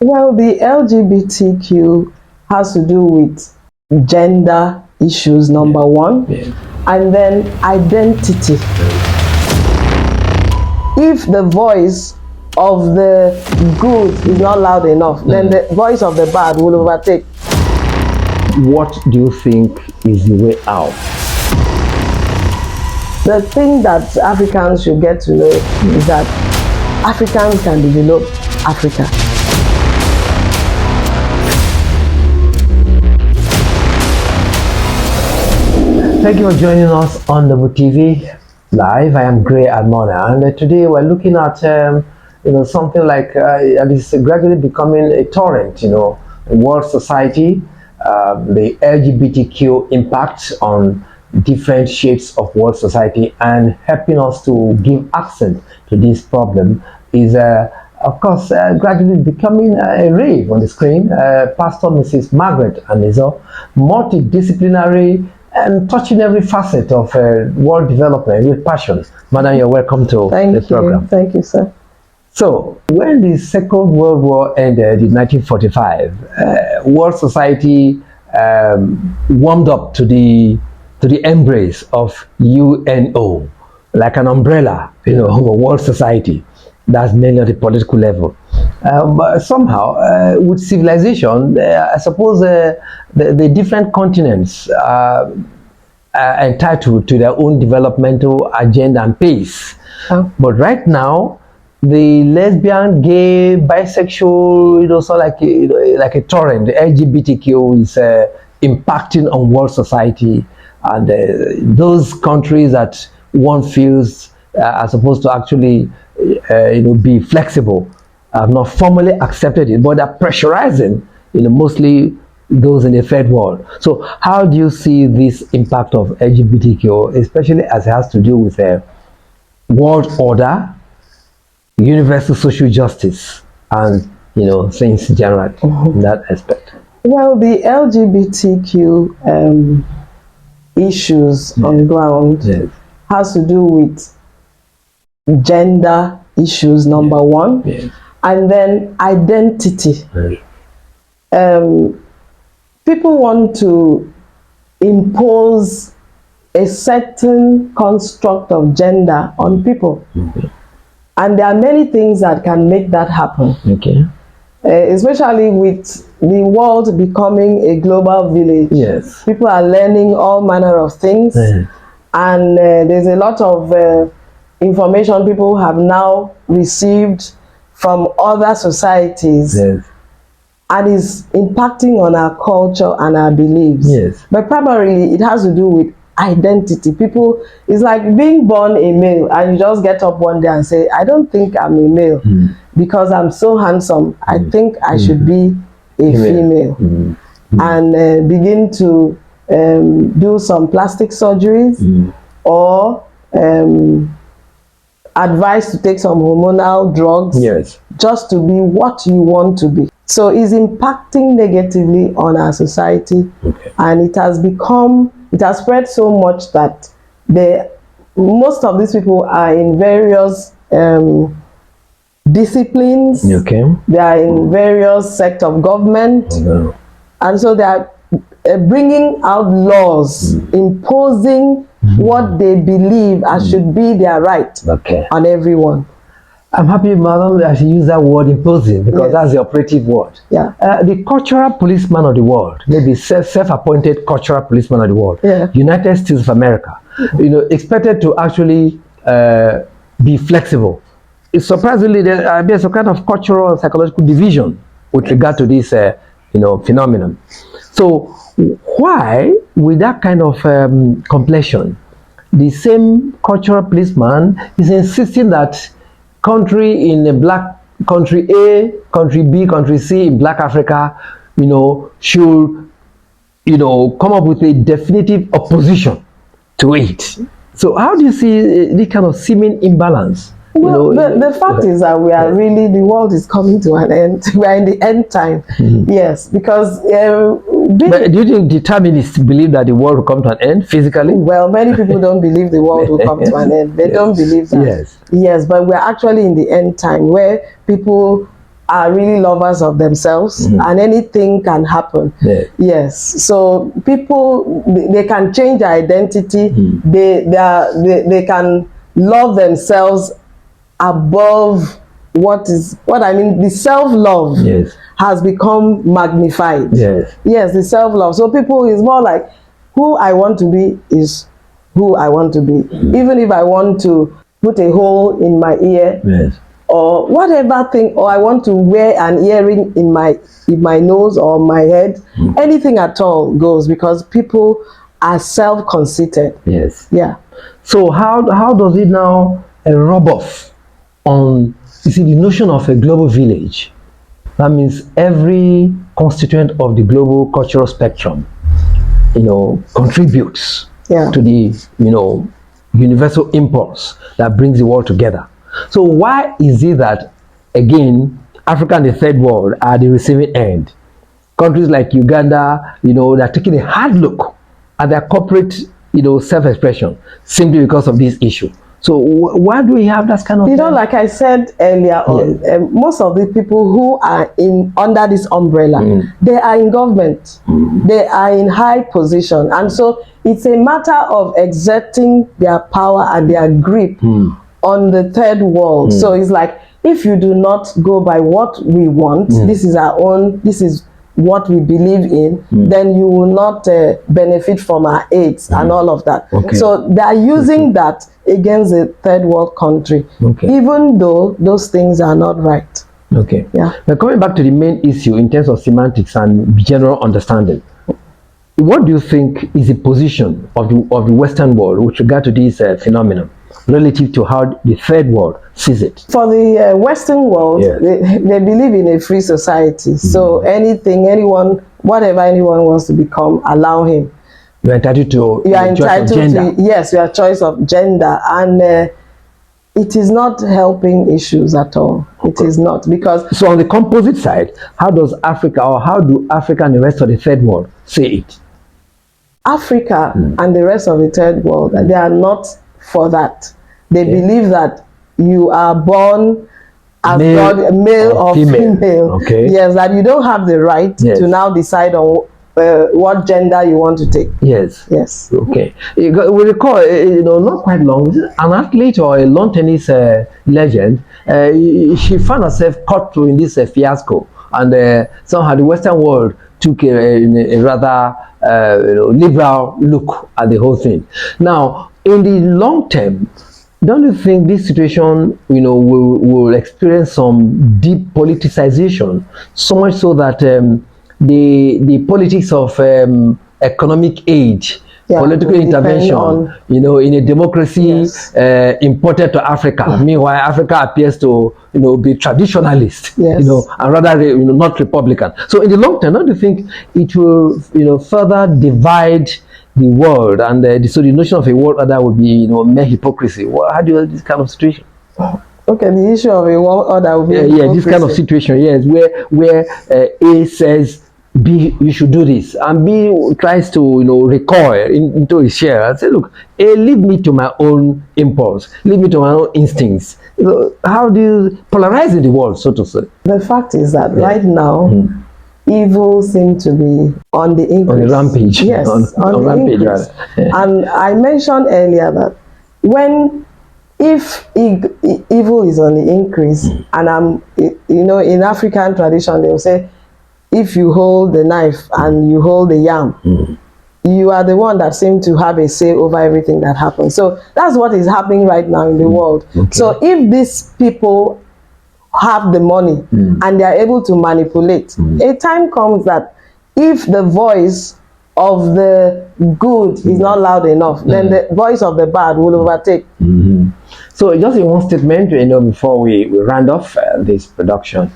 Well, the LGBTQ has to do with gender issues, number one, and then identity. If the voice of the good is not loud enough, then the voice of the bad will overtake. What do you think is the way out? The thing that Africans should get to know is that Africans can develop Africa. Thank you for joining us on the TV Live. I am Gray Admona, and today we're looking at something like it's gradually becoming a torrent, in world society, the LGBTQ impact on different shades of world society, and helping us to give accent to this problem is of course gradually becoming a rave on the screen. Pastor Mrs. Margaret Anizo, multidisciplinary and touching every facet of world development with passion. Madam, you're welcome to the program. Thank you, sir. So, when the Second World War ended in 1945, world society warmed up to the embrace of UNO, like an umbrella, world society. That's mainly at the political level. But somehow, with civilization, I suppose the different continents are entitled to their own developmental agenda and pace. Oh. But right now, the lesbian, gay, bisexual, so like a torrent, the LGBTQ is impacting on world society, and those countries that one feels are supposed to actually be flexible have not formally accepted it, but they're pressurizing mostly those in the third world. So how do you see this impact of LGBTQ, especially as it has to do with world order, universal social justice, and things generally in that aspect? Well, the LGBTQ issues on ground has to do with gender issues, number one, and then identity. People want to impose a certain construct of gender on people, and there are many things that can make that happen. Especially with the world becoming a global village. People are learning all manner of things, and there's a lot of information people have now received from other societies, and is impacting on our culture and our beliefs. But primarily it has to do with identity. People, it's like being born a male and you just get up one day and say, I don't think I'm a male because I'm so handsome. I think I should be a female. And begin to do some plastic surgeries or advised to take some hormonal drugs just to be what you want to be. So it's impacting negatively on our society, and it has spread so much that most of these people are in various disciplines. They are in various sectors of government, and so they are bringing out laws, imposing what they believe as should be their right on everyone. I'm happy, madam, that you use that word imposing, because that's the operative word. The cultural policeman of the world, maybe self-appointed cultural policeman of the world, United States of America, expected to actually be flexible. It's surprisingly there's some kind of cultural and psychological division with regard to this phenomenon. So why, with that kind of complexion, the same cultural policeman is insisting that country in a black country A, country B, country C in black Africa, should come up with a definitive opposition to it? So how do you see this kind of seeming imbalance? Well, the fact is that we are really, the world is coming to an end. We are in the end time. Yes, because but do you think determinists believe that the world will come to an end physically? Well, many people don't believe the world will come to an end. They don't believe that. Yes, but we're actually in the end time where people are really lovers of themselves, and anything can happen. Yeah. Yes, so people, they can change their identity. They can love themselves above what I mean. The self-love Yes. has become magnified. Yes. Yes, the self-love. So people is more like, who I want to be is who I want to be. Even if I want to put a hole in my ear, Yes. or whatever thing, or I want to wear an earring in my nose or my head, anything at all goes, because people are self-conceited. Yes. Yeah. So how does it now rub off on, you see, the notion of a global village? That means every constituent of the global cultural spectrum, contributes to the, universal impulse that brings the world together. So why is it that, again, Africa and the third world are the receiving end? Countries like Uganda, they're taking a hard look at their corporate, self-expression simply because of this issue. So why do we have that kind of? Like I said earlier on, most of the people who are under this umbrella, they are in government, they are in high position, and so it's a matter of exerting their power and their grip on the third world. So it's like, if you do not go by what we want, this is our own, this is what we believe in, then you will not benefit from our aids and all of that. Okay. So they are using that against a third world country, even though those things are not right. Okay. Yeah. Now coming back to the main issue in terms of semantics and general understanding, what do you think is the position of the Western world with regard to this phenomenon relative to how the third world sees it? For the Western world, they believe in a free society. So anything, anyone, whatever anyone wants to become, allow him. You're entitled to yes, your choice of gender, and it is not helping issues at all. It is not, because so on the composite side, how does Africa, or how do Africa and the rest of the third world say it? Africa and the rest of the third world, they are not for that. They believe that you are born as male or female. Okay. Yes, that you don't have the right to now decide on what gender you want to take. Yes. Yes. Okay. We recall, not quite long, an athlete or a lawn tennis legend, she found herself caught in this fiasco, and somehow the Western world took a rather liberal look at the whole thing. Now, in the long term, don't you think this situation, will experience some deep politicization, so much so that the politics of economic aid, political intervention, in a democracy imported to Africa. Meanwhile, Africa appears to, be traditionalist, and rather, not Republican. So in the long term, don't you think it will, further divide the world, and so the notion of a world order would be, mere hypocrisy? How do you have this kind of situation? Okay, the issue of a world order would be this kind of situation, yes, where A says B, you should do this, and B tries to, recoil into his share and say, look, A, leave me to my own impulse, leave me to my own instincts. How do you polarize in the world, so to say? The fact is that right now, evil seems to be on the increase. On the rampage. Yes, on the rampage, increase. And I mentioned earlier that if evil is on the increase, and in African tradition, they will say, if you hold the knife and you hold the yam, you are the one that seems to have a say over everything that happens. So that's what is happening right now in the world. Okay. So if these people have the money and they are able to manipulate, a time comes that if the voice of the good is not loud enough, then the voice of the bad will overtake. So just in one statement, before we round off this production,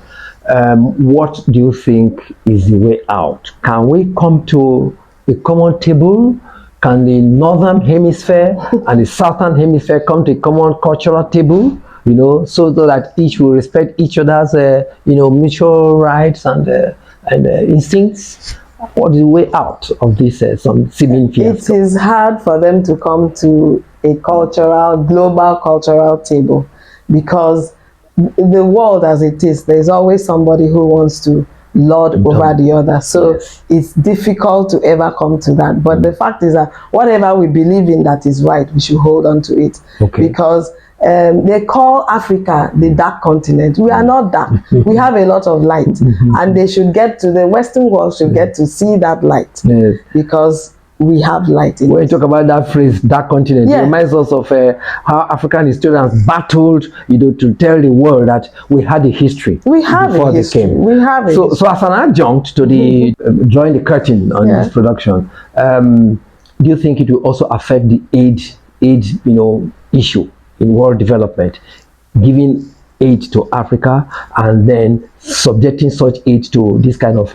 what do you think is the way out? Can we come to a common table? Can the northern hemisphere and the southern hemisphere come to a common cultural table? So that each will respect each other's, mutual rights and instincts. What is the way out of this some seeming fiasco? It is hard for them to come to a global cultural table, because the world as it is, there's always somebody who wants to lord over the other. So Yes. it's difficult to ever come to that. But the fact is that whatever we believe in that is right, we should hold on to it. Okay. Because they call Africa the dark continent. We are not dark. We have a lot of light. And they should get to, the Western world should get to see that light. Yes. Because we have light in When you it. talk about that phrase, dark continent, Yeah. it reminds us of how African historians battled, to tell the world that we had a history. We have before a they history. came. We have a So, history. so as an adjunct to the drawing the curtain on Yeah. this production, do you think it will also affect the aid issue in world development, giving aid to Africa and then subjecting such aid to this kind of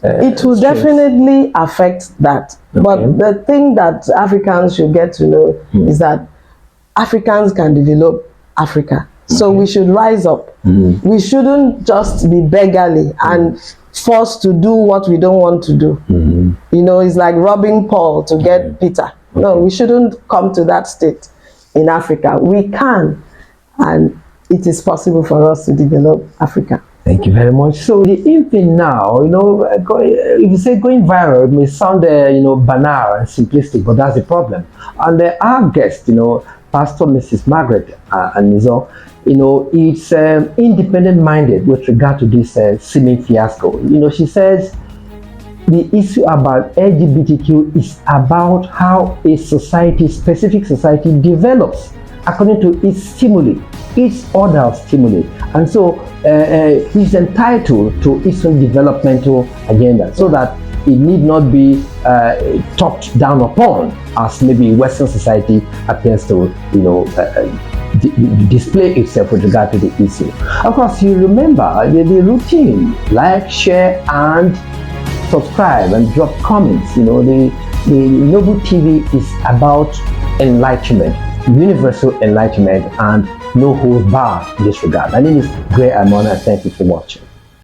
It will stress? definitely affect that. But the thing that Africans should get to know is that Africans can develop Africa. So we should rise up. We shouldn't just be beggarly and forced to do what we don't want to do. It's like robbing Paul to get Peter. No, we shouldn't come to that state in Africa. We can, and it is possible for us to develop Africa. Thank you very much. So the in thing now, if you say going viral, it may sound, banal and simplistic, but that's the problem. And our guest, Pastor Mrs. Margaret Anizo, it's independent-minded with regard to this seeming fiasco. She says the issue about LGBTQ is about how a society, specific society, develops according to its stimuli, its order of stimuli. And so he's entitled to its own developmental agenda, so that it need not be talked down upon as maybe Western society appears to, display itself with regard to the issue. Of course, you remember the routine: like, share, and subscribe, and drop comments. The Noble TV is about enlightenment, universal enlightenment, and no holds barred in this regard. My name is Gray Amona. Thank you for watching.